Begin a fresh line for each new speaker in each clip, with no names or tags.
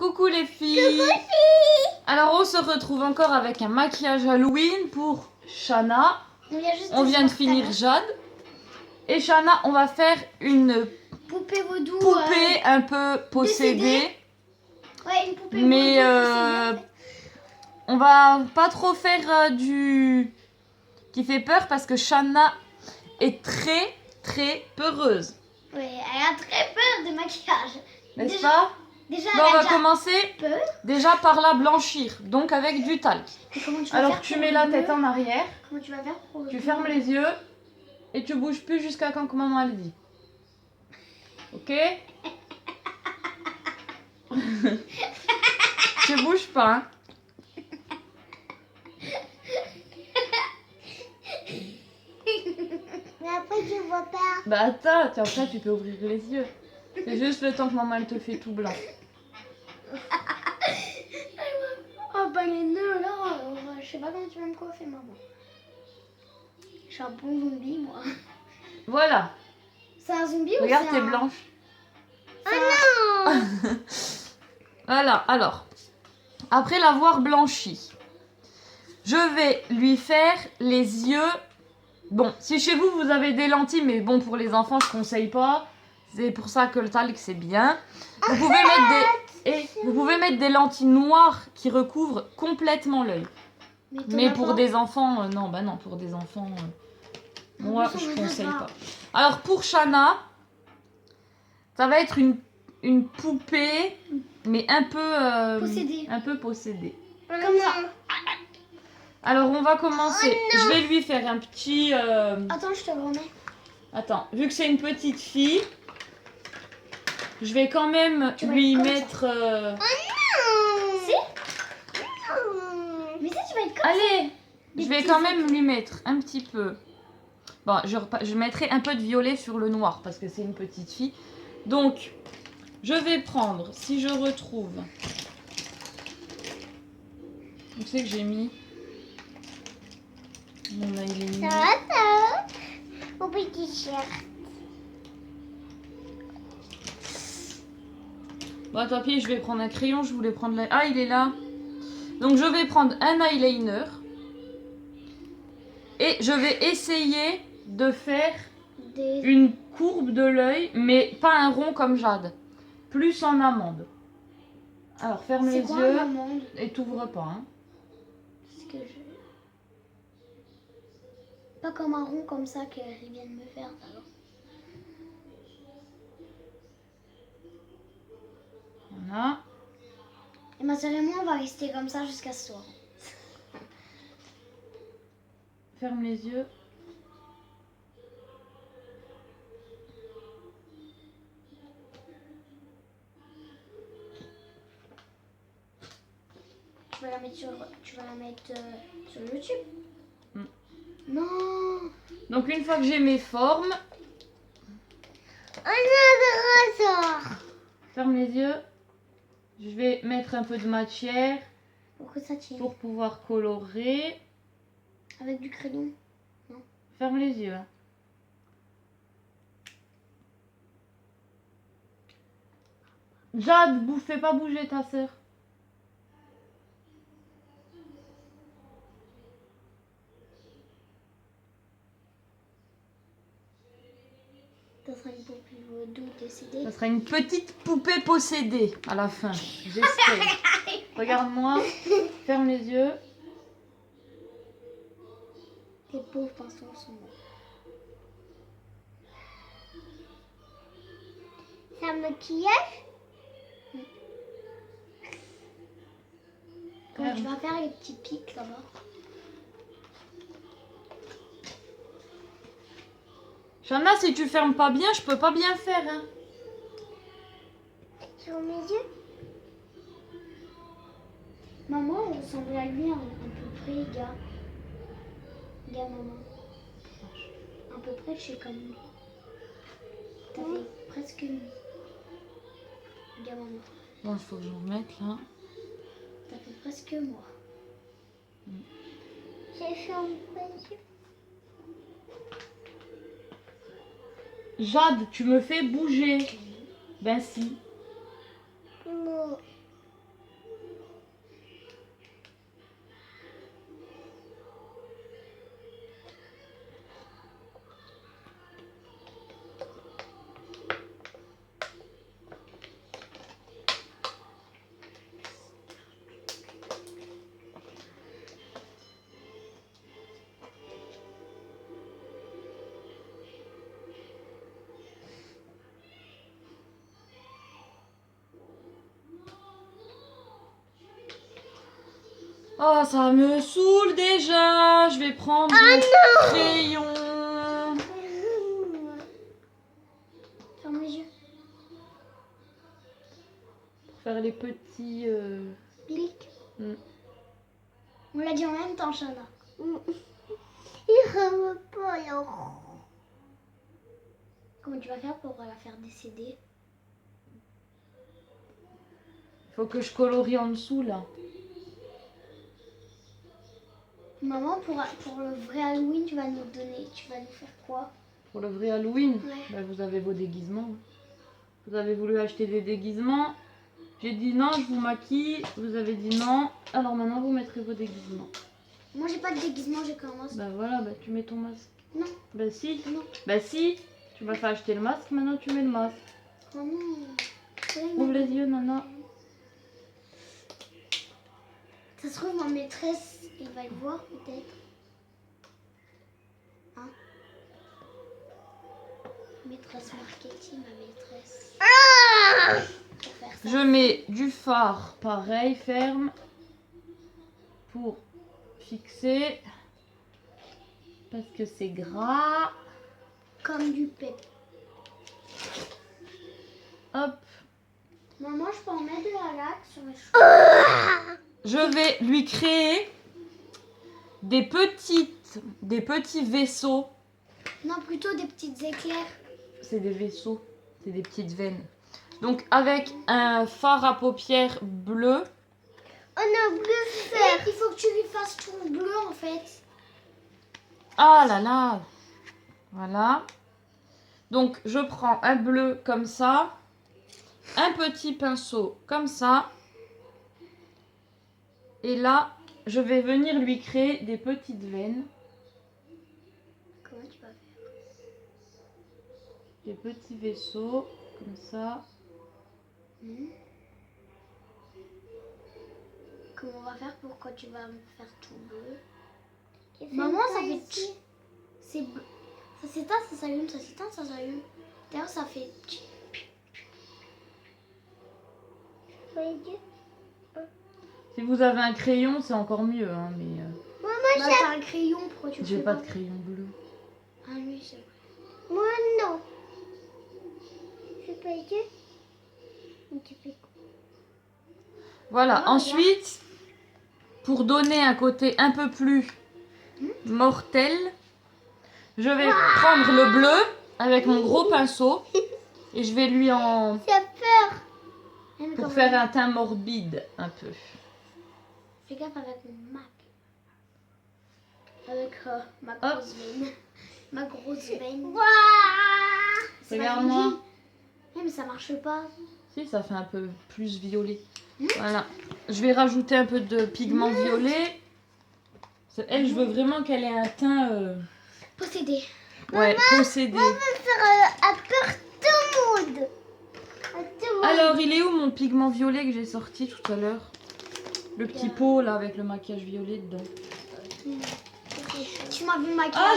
Coucou les filles.
Coucou filles.
Alors on se retrouve encore avec un maquillage Halloween pour Shana. On vient de finir Jade. Et Shana, on va faire une
poupée vaudou.
Poupée un peu possédée.
Ouais, une poupée
mais
vaudou possédée.
On va pas trop faire du qui fait peur parce que Shana est très peureuse.
Oui, elle a très peur de maquillage.
N'est-ce pas?
Déjà,
bon, on va commencer
peur.
déjà par la blanchir, donc avec du talc. Alors tu mets la tête en arrière,
comment tu vas faire pour
tu fermes les yeux et tu bouges plus jusqu'à quand maman le dit. Ok? Tu bouges pas, hein?
Mais après tu vois pas.
Bah attends, après tu peux ouvrir les yeux. C'est juste le temps que maman elle te fait tout blanc.
Oh bah les nœuds là, je sais pas comment tu vas me coiffer maman. Je suis un bon zombie moi.
Voilà.
C'est un zombie ou
regarde,
c'est
t'es blanche.
Oh non.
Voilà, alors. Après l'avoir blanchi, je vais lui faire les yeux. Bon, si chez vous, vous avez des lentilles, mais bon, pour les enfants, je conseille pas. C'est pour ça que le talc, c'est bien. Vous pouvez mettre des lentilles noires qui recouvrent complètement l'œil. Mais pour des enfants, non, bah non, pour des enfants, moi, je conseille pas. Alors, pour Shana, ça va être une poupée, mais un peu possédée.
Comme ça.
Alors, on va commencer. Je vais lui faire un petit...
Attends, je te le remets.
Attends, vu que c'est une petite fille, je vais quand même lui mettre...
Oh non. Si. Mais si, tu vas être comme
allez, je vais quand même lui mettre un petit peu... Bon, je mettrai un peu de violet sur le noir, parce que c'est une petite fille. Donc, je vais prendre, si je retrouve... Où c'est que j'ai mis mon eyeliner?
ça va, mon petit shirt.
Bon, tant pis, je vais prendre un crayon, je voulais prendre... Ah, il est là. Donc, je vais prendre un eyeliner. Et je vais essayer de faire une courbe de l'œil, mais pas un rond comme Jade. Plus en amande. Alors, ferme les yeux et t'ouvre pas. Hein.
Que pas comme un rond comme ça qu'elle vient de me faire. Alors.
Voilà.
Et ma soeur et moi, on va rester comme ça jusqu'à ce soir.
Ferme les yeux.
Tu vas la mettre sur YouTube. Non.
Donc une fois que j'ai mes formes, ferme les yeux. Je vais mettre un peu de matière pour pouvoir colorer.
Avec du crayon. Non.
Ferme les yeux. Jade, fais pas bouger ta sœur.
Ça sera une poupée vaudou décédée.
Ça sera une petite poupée possédée à la fin. J'espère. Regarde-moi. Ferme les yeux.
Tes pauvres pinceaux sont morts. C'est un maquillage? Comment tu vas faire les petits pics là-bas?
Shana, si tu fermes pas bien, je peux pas bien faire. Hein.
Sur mes yeux? Maman, on ressemble à lui à peu près, gars. Gars, maman. À peu près, je suis comme lui. T'as fait presque lui. Gars, maman.
Bon, il faut que je remette là.
T'as fait presque moi. J'ai fait un peu.
Jade, tu me fais bouger. Ben si. Oh, ça me saoule déjà. Je vais prendre le crayon.
Ferme les yeux.
Pour faire les petits...
Clic.
Mm.
On l'a dit en même temps, Shana. Il ne veut pas alors. Comment tu vas faire pour la faire décéder?
Faut que je colorie en dessous, là.
Maman, pour le vrai Halloween, tu vas nous faire quoi?
Pour le vrai Halloween,
Ouais.
bah, vous avez vos déguisements. Vous avez voulu acheter des déguisements. J'ai dit non, je vous maquille. Vous avez dit non. Alors maintenant, vous mettrez vos déguisements.
Moi, j'ai pas de déguisement, j'ai qu'un masque.
Bah voilà, bah tu mets ton masque.
Non.
Bah si.
Non.
Bah si. Tu m'as fait acheter le masque, maintenant tu mets le masque.
Maman.
Ouvre les yeux, Nana.
Ça se trouve, ma maîtresse, elle va le voir peut-être. Hein? Maîtresse marketing, ma maîtresse. Pour faire ça.
Je mets du fard, pareil, ferme. Pour fixer. Parce que c'est gras.
Comme du pep.
Hop.
Maman, je peux en mettre de la laque sur mes cheveux.
Je vais lui créer des petits vaisseaux.
Non, plutôt des petites éclairs.
C'est des vaisseaux, c'est des petites veines. Donc avec un fard à paupières bleu.
On a bleu fer. Il faut que tu lui fasses tout bleu en fait.
Ah là là. Voilà. Donc je prends un bleu comme ça. Un petit pinceau comme ça. Et là, je vais venir lui créer des petites veines.
Comment tu vas faire?
Des petits vaisseaux comme ça.
Comment on va faire pour quand tu vas me faire tout bleu? Maman, ça fait... C'est bleu. Ça s'éteint, ça s'allume, ça s'éteint, ça s'allume. D'ailleurs, ça fait...
Si vous avez un crayon, c'est encore mieux. Hein, mais
Bah, t'as un crayon, pourquoi tu le
j'ai
fais
pas de crayon bleu.
Ah oui, c'est vrai. Moi, non. Je peux aider? Tu fais quoi?
Voilà.
Ah,
Ensuite, pour donner un côté un peu plus mortel, je vais prendre le bleu avec mon gros pinceau et je vais lui en...
J'ai peur.
pour faire un teint morbide un peu.
Fais gaffe avec mon Mac. Avec ma
Hop.
grosse veine. Ma grosse veine. C'est
Regarde-moi.
magnifique. Mais ça marche pas.
Si, ça fait un peu plus violet. Voilà. Je vais rajouter un peu de pigment violet. Elle, je veux vraiment qu'elle ait un teint...
Possédé.
Ouais, possédé.
Faire à peur tout le monde.
Alors, il est où mon pigment violet que j'ai sorti tout à l'heure? Le petit pot, là, avec le maquillage violet dedans.
Tu m'as vu maquiller.
Ah,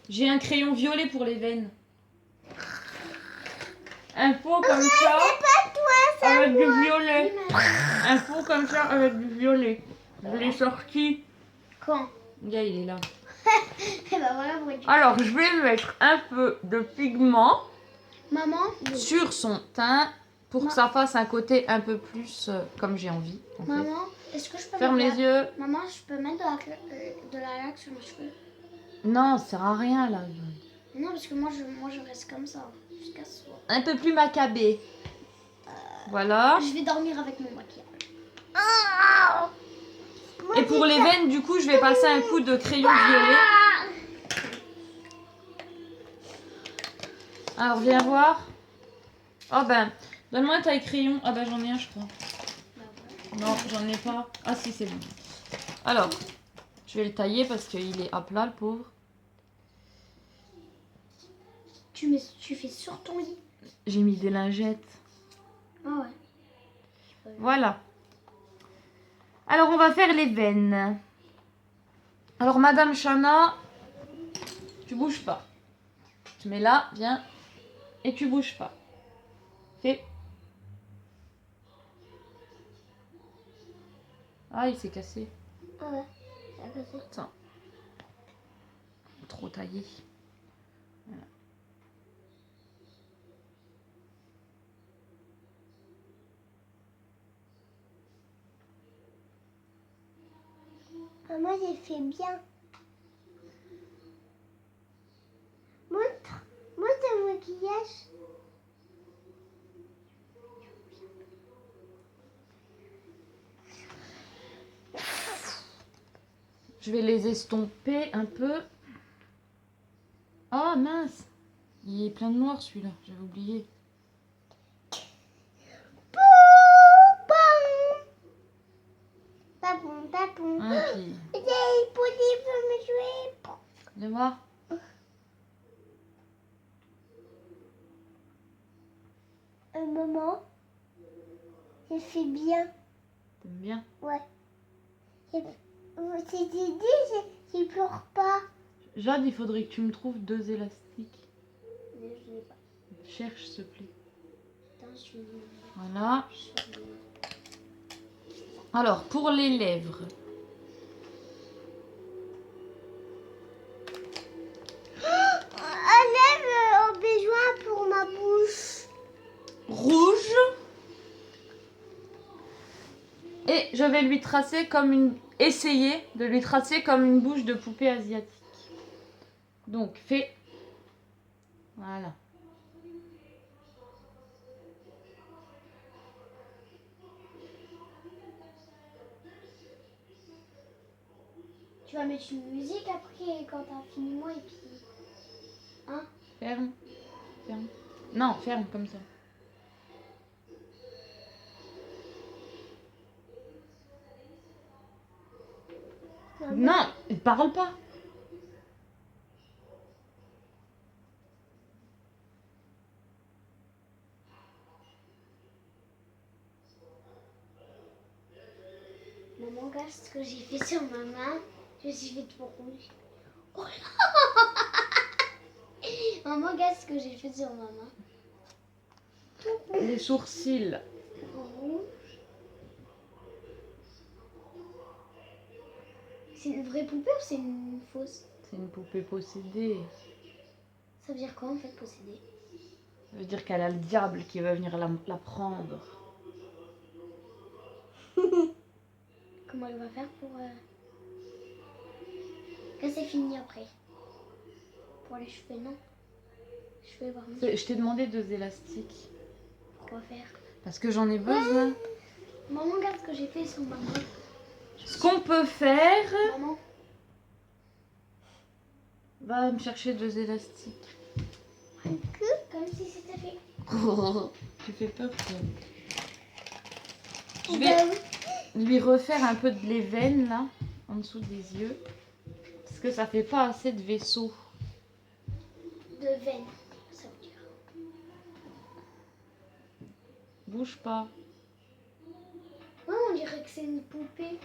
j'ai un crayon violet pour les veines. Un pot comme ça, avec du violet. Un pot comme ça, avec du violet. Je l'ai sorti.
Quand?
Là, il est là.
Eh ben voilà pourquoi tu...
Alors, je vais mettre un peu de pigment
Maman,
sur son teint pour que ça fasse un côté un peu plus comme j'ai envie. En fait.
maman, est-ce que je peux
Ferme les
mettre
yeux.
Maman, je peux mettre de la laque sur mes cheveux?
Non, ça sert à rien là.
Non, parce que moi je reste comme ça jusqu'à ce soir.
Un peu plus macabé. Voilà.
Je vais dormir avec mon maquillage.
Et pour les veines, du coup, je vais passer un coup de crayon violet. Alors, viens voir. Oh ben, donne-moi un taille-crayon. Ah ben, j'en ai un, je crois. Non, j'en ai pas. Ah si, c'est bon. Alors, je vais le tailler parce qu'il est à plat, le pauvre.
Tu fais sur ton lit.
J'ai mis des lingettes.
Ah ouais.
Voilà. Alors, on va faire les veines. Alors, Madame Chana, tu bouges pas. Tu mets là, viens. Et tu bouges pas. Fais. Ah, il s'est cassé.
Ah ouais, ça a cassé.
Attends. Trop taillé. Voilà.
Maman, j'ai fait bien. Montre ton maquillage.
Je vais les estomper un peu. Oh mince! Il est plein de noir celui-là, j'avais oublié.
Papon, papon.
Ah, puis...
Il veut me jouer.
De voir.
Maman, j'ai fait bien.
T'aimes bien?
Ouais. C'est dit, je pleure pas.
Jade, il faudrait que tu me trouves 2 élastiques.
Mais je n'ai pas.
Cherche, s'il te plaît.
Attention.
Voilà. Alors, pour les lèvres.
Un lèvre au besoin pour ma bouche.
Rouge. Et je vais lui tracer comme une... Essayer de lui tracer comme une bouche de poupée asiatique. Donc, fais... Voilà.
Tu vas mettre une musique après quand t'as fini moi et puis... Hein?
Ferme. Ferme. Non, ferme comme ça. Non, il parle pas.
Maman, regarde ce que j'ai fait sur ma main. Je me suis fait tout rouge. Oh Maman, regarde ce que j'ai fait sur ma main.
Les sourcils.
Rouge. C'est une vraie poupée ou c'est une fausse?
C'est une poupée possédée.
Ça veut dire quoi en fait posséder?
Ça veut dire qu'elle a le diable qui va venir la prendre.
Comment elle va faire pour... Que c'est fini après? Pour les cheveux, non? Je vais voir.
Je t'ai demandé 2 élastiques.
Quoi faire?
Parce que j'en ai besoin.
Maman, regarde ce que j'ai fait sur ma main.
Ce qu'on peut faire...
Maman.
Va me chercher 2 élastiques.
Comme si c'était fait.
Tu fais peur, toi. Je
Bah
vais
oui.
lui refaire un peu de les veines, là, en dessous des yeux. Parce que ça fait pas assez de vaisseaux.
De veine, ça veut dire.
Bouge pas.
Non, on dirait que c'est une poupée.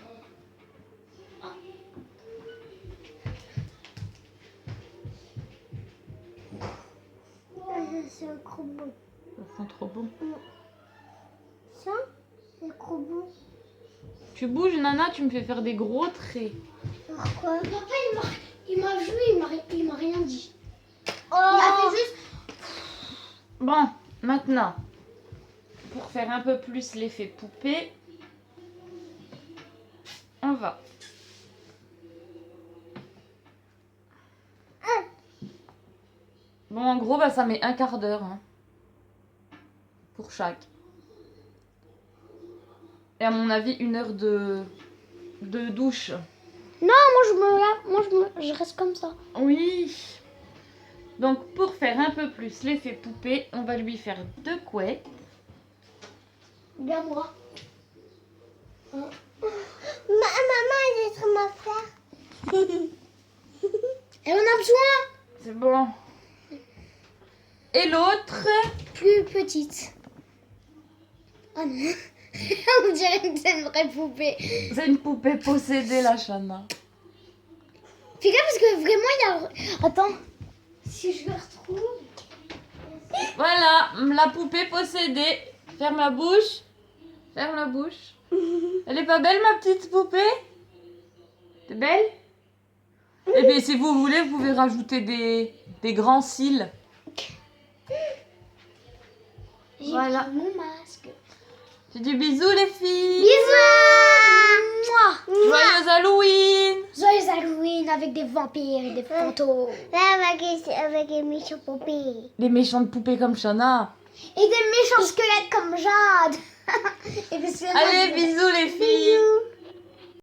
C'est un trop bon.
Ça sent trop bon.
Ça, c'est trop bon.
Tu bouges, Nana, tu me fais faire des gros traits.
Pourquoi? Papa, il m'a vu, il m'a rien dit. Il a fait juste...
Bon, maintenant, pour faire un peu plus l'effet poupée, on va. Bon, en gros, bah, ça met un quart d'heure hein, pour chaque. Et à mon avis, 1 heure de douche.
Non, je reste comme ça.
Oui. Donc, pour faire un peu plus l'effet poupée, on va lui faire 2 couettes.
Bien moi. Maman, elle est ma frère. Et on a besoin.
C'est bon. Et l'autre?
Plus petite. Oh non. On dirait que c'est une vraie poupée.
C'est une poupée possédée, la Chana.
Fais gaffe parce que vraiment il y a... Attends. Si je le retrouve...
Voilà, la poupée possédée. Ferme la bouche. Ferme la bouche. Elle est pas belle, ma petite poupée? T'es belle? Eh bien, si vous voulez, vous pouvez rajouter des grands cils.
J'ai
Voilà.
pris mon masque.
Tu dis bisous, les filles.
Bisous. Mouah.
Joyeux Halloween.
Joyeux Halloween avec des vampires et des fantômes.
Avec les méchants poupées.
Les méchantes poupées comme Shana.
Et des méchants squelettes comme Jade. Et des squelettes
Allez, bisous, les filles.